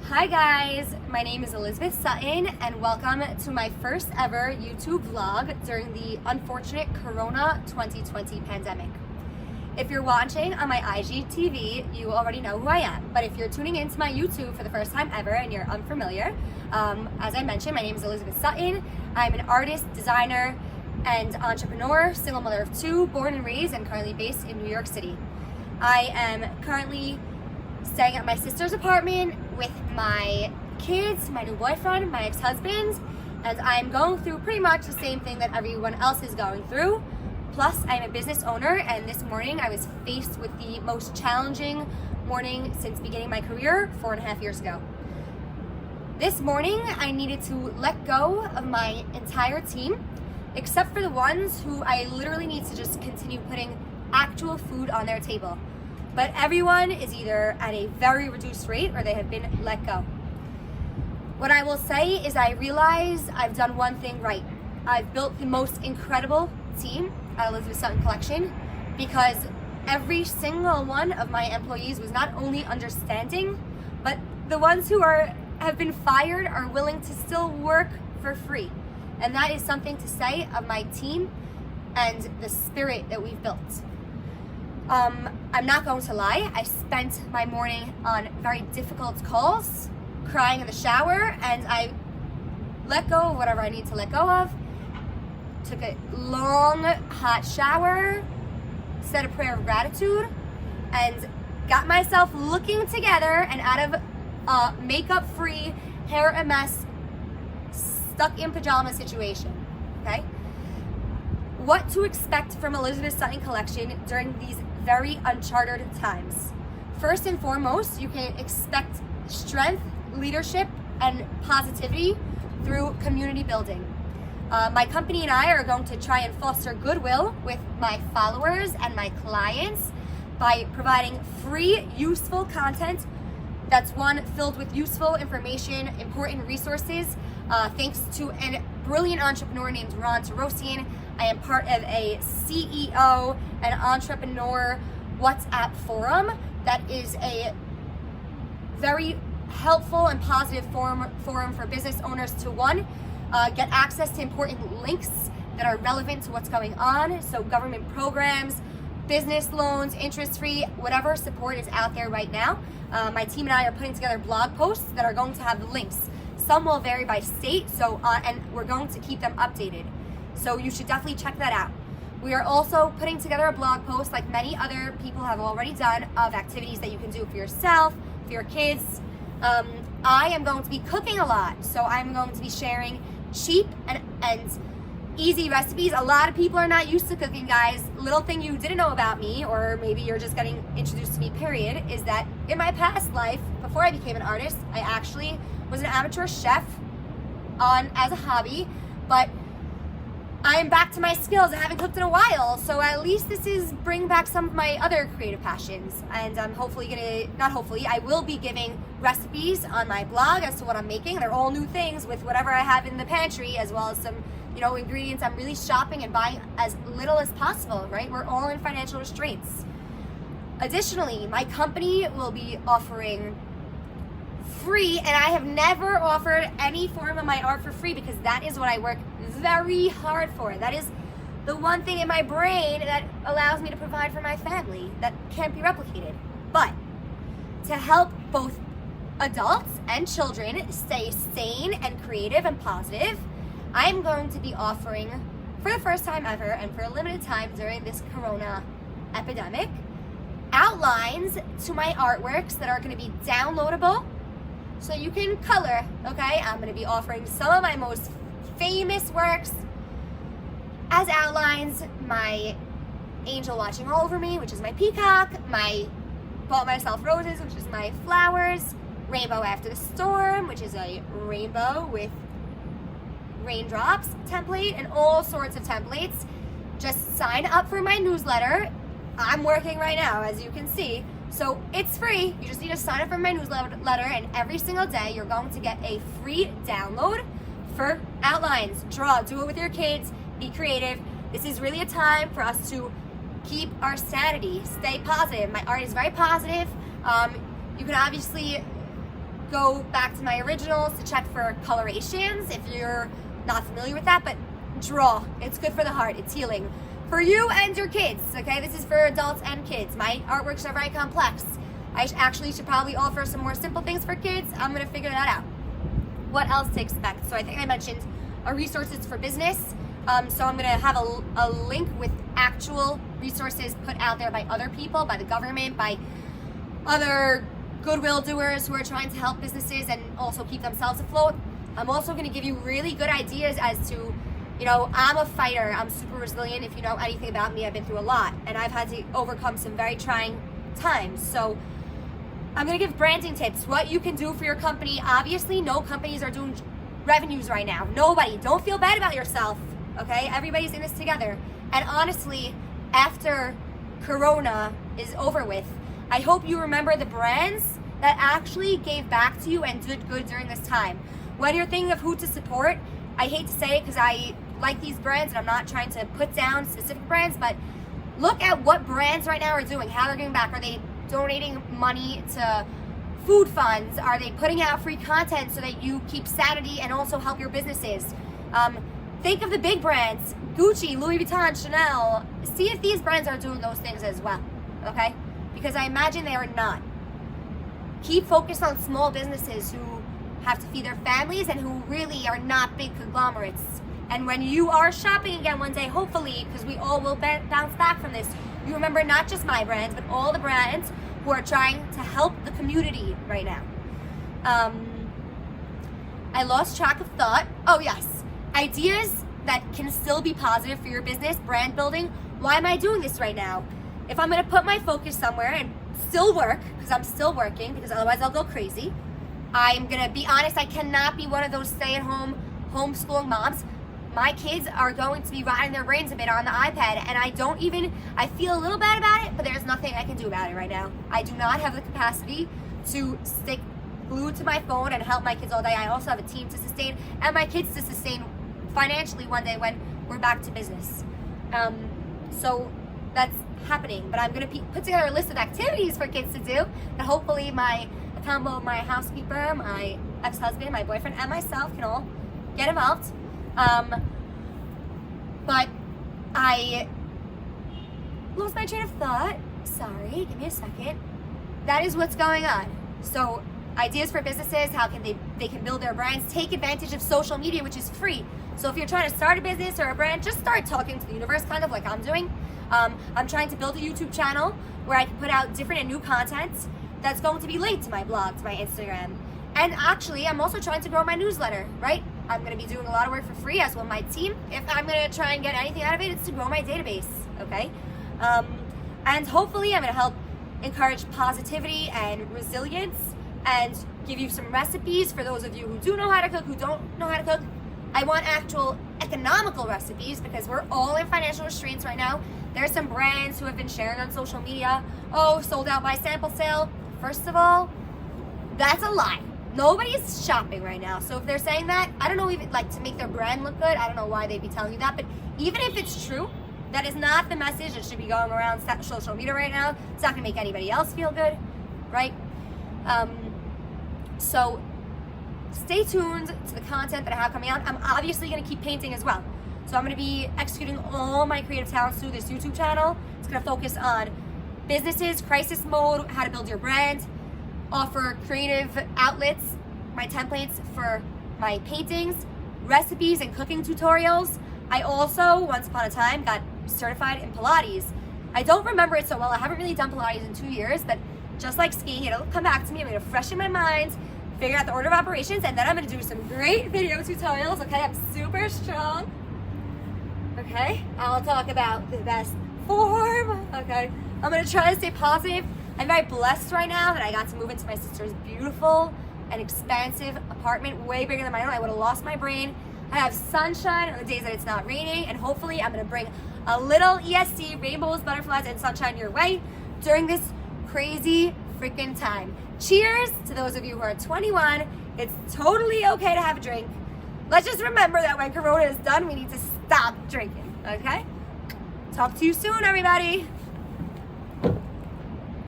Hi guys, my name is Elizabeth Sutton and welcome to my first ever YouTube vlog during the unfortunate Corona 2020 pandemic. If you're watching on my IGTV, you already know who I am, but if you're tuning into my YouTube for the first time ever and you're unfamiliar, as I mentioned, my name is Elizabeth Sutton. I'm an artist, designer, and entrepreneur, single mother of two, born and raised and currently based in New York City. I am currently staying at my sister's apartment with my kids, my new boyfriend, my ex-husband, and I'm going through pretty much the same thing that everyone else is going through. Plus, I'm a business owner, and this morning I was faced with the most challenging morning since beginning my career 4.5 years ago. This morning, I needed to let go of my entire team, except for the ones who I literally need to just continue putting actual food on their table. But everyone is either at a very reduced rate or they have been let go. What I will say is I realize I've done one thing right. I've built the most incredible team at Elizabeth Sutton Collection because every single one of my employees was not only understanding, but the ones who have been fired are willing to still work for free. And that is something to say of my team and the spirit that we've built. I'm not going to lie, I spent my morning on very difficult calls, crying in the shower, and I let go of whatever I need to let go of, took a long hot shower, said a prayer of gratitude, and got myself looking together and out of a makeup-free, hair a mess, stuck in pajama situation, okay? What to expect from Elizabeth Sutton Collection during these very uncharted times. First and foremost, you can expect strength, leadership, and positivity through community building. My company and I are going to try and foster goodwill with my followers and my clients by providing free, useful content that's filled with useful information, important resources. Thanks to a brilliant entrepreneur named Ron Tarosian, I am part of a CEO and entrepreneur WhatsApp forum that is a very helpful and positive forum for business owners to get access to important links that are relevant to what's going on. So government programs, business loans, interest-free, whatever support is out there right now. My team and I are putting together blog posts that are going to have links. Some will vary by state, and we're going to keep them updated. So you should definitely check that out. We are also putting together a blog post, like many other people have already done, of activities that you can do for yourself, for your kids. I am going to be cooking a lot, so I'm going to be sharing cheap and easy recipes. A lot of people are not used to cooking, guys. Little thing you didn't know about me, or maybe you're just getting introduced to me, period, is that in my past life, before I became an artist, I actually was an amateur chef as a hobby, but I am back to my skills. I haven't cooked in a while, so at least this is bringing back some of my other creative passions. And I'm I will be giving recipes on my blog as to what I'm making. They're all new things with whatever I have in the pantry, as well as some ingredients. I'm really shopping and buying as little as possible, right? We're all in financial restraints. Additionally, my company will be offering free, and I have never offered any form of my art for free because that is what I work very hard for. That is the one thing in my brain that allows me to provide for my family that can't be replicated. But to help both adults and children stay sane and creative and positive, I'm going to be offering, for the first time ever and for a limited time during this Corona epidemic, outlines to my artworks that are going to be downloadable so you can color, okay? I'm going to be offering some of my most famous works as outlines. My angel watching over me, which is my peacock, my bought myself roses, which is my flowers, rainbow after the storm, which is a rainbow with raindrops template, and all sorts of templates. Just sign up for my newsletter. I'm working right now, as you can see. So it's free. You just need to sign up for my newsletter, and every single day you're going to get a free download for outlines. Draw, do it with your kids, be creative. This is really a time for us to keep our sanity, stay positive. My art is very positive. You can obviously go back to my originals to check for colorations if you're not familiar with that, but draw. It's good for the heart. It's healing for you and your kids, okay? This is for adults and kids. My artworks are very complex. I actually should probably offer some more simple things for kids. I'm gonna figure that out. What else to expect? So I think I mentioned resources for business. So I'm gonna have a link with actual resources put out there by other people, by the government, by other goodwill doers who are trying to help businesses and also keep themselves afloat. I'm also gonna give you really good ideas as to, I'm a fighter. I'm super resilient. If you know anything about me, I've been through a lot and I've had to overcome some very trying times. So I'm gonna give branding tips, what you can do for your company. Obviously, no companies are doing revenues right now. Nobody. Don't feel bad about yourself, okay? Everybody's in this together. And honestly, after Corona is over with, I hope you remember the brands that actually gave back to you and did good during this time. When you're thinking of who to support, I hate to say it because I like these brands and I'm not trying to put down specific brands, but look at what brands right now are doing, how they're giving back. Are they donating money to food funds? Are they putting out free content so that you keep sanity and also help your businesses? Think of the big brands, Gucci, Louis Vuitton, Chanel. See if these brands are doing those things as well, okay? Because I imagine they are not. Keep focused on small businesses who have to feed their families and who really are not big conglomerates. And when you are shopping again one day, hopefully, because we all will bounce back from this, you remember not just my brands, but all the brands who are trying to help the community right now. I lost track of thought. Oh yes, ideas that can still be positive for your business, brand building. Why am I doing this right now? If I'm gonna put my focus somewhere and still work, because I'm still working, because otherwise I'll go crazy. I'm gonna be honest, I cannot be one of those stay-at-home homeschooling moms. My kids are going to be rotting their brains a bit on the iPad, and I feel a little bad about it, but there's nothing I can do about it right now. I do not have the capacity to stick glued to my phone and help my kids all day. I also have a team to sustain and my kids to sustain financially one day when we're back to business. So that's happening, but I'm gonna put together a list of activities for kids to do that hopefully a combo of my housekeeper, my ex-husband, my boyfriend, and myself can all get involved. But I lost my train of thought. Sorry, give me a second. That is what's going on. So ideas for businesses, how can they can build their brands, take advantage of social media, which is free. So if you're trying to start a business or a brand, just start talking to the universe, kind of like I'm doing. I'm trying to build a YouTube channel where I can put out different and new content that's going to be linked to my blog, to my Instagram. And actually, I'm also trying to grow my newsletter, right? I'm going to be doing a lot of work for free, as will my team. If I'm going to try and get anything out of it, it's to grow my database, okay? And hopefully I'm going to help encourage positivity and resilience and give you some recipes for those of you who do know how to cook, who don't know how to cook. I want actual economical recipes because we're all in financial restraints right now. There's some brands who have been sharing on social media, oh, sold out by sample sale. First of all, that's a lie. Nobody's shopping right now. So if they're saying that, I don't know, even like to make their brand look good, I don't know why they'd be telling you that. But even if it's true, that is not the message that should be going around social media right now. It's not gonna make anybody else feel good, right? So stay tuned to the content that I have coming out. I'm obviously gonna keep painting as well. So I'm gonna be executing all my creative talents through this YouTube channel. It's gonna focus on businesses, crisis mode, how to build your brand, offer creative outlets, my templates for my paintings, recipes and cooking tutorials. I also, once upon a time, got certified in Pilates. I don't remember it so well. I haven't really done Pilates in 2 years, but just like skiing, it'll come back to me. I'm gonna freshen my mind, figure out the order of operations, and then I'm gonna do some great video tutorials, okay? I'm super strong, okay? I'll talk about the best form, okay? I'm gonna try to stay positive. I'm very blessed right now that I got to move into my sister's beautiful and expansive apartment, way bigger than my own. I would have lost my brain. I have sunshine on the days that it's not raining, and hopefully I'm gonna bring a little ESC, rainbows, butterflies, and sunshine your way during this crazy freaking time. Cheers to those of you who are 21. It's totally okay to have a drink. Let's just remember that when Corona is done, we need to stop drinking, okay? Talk to you soon, everybody.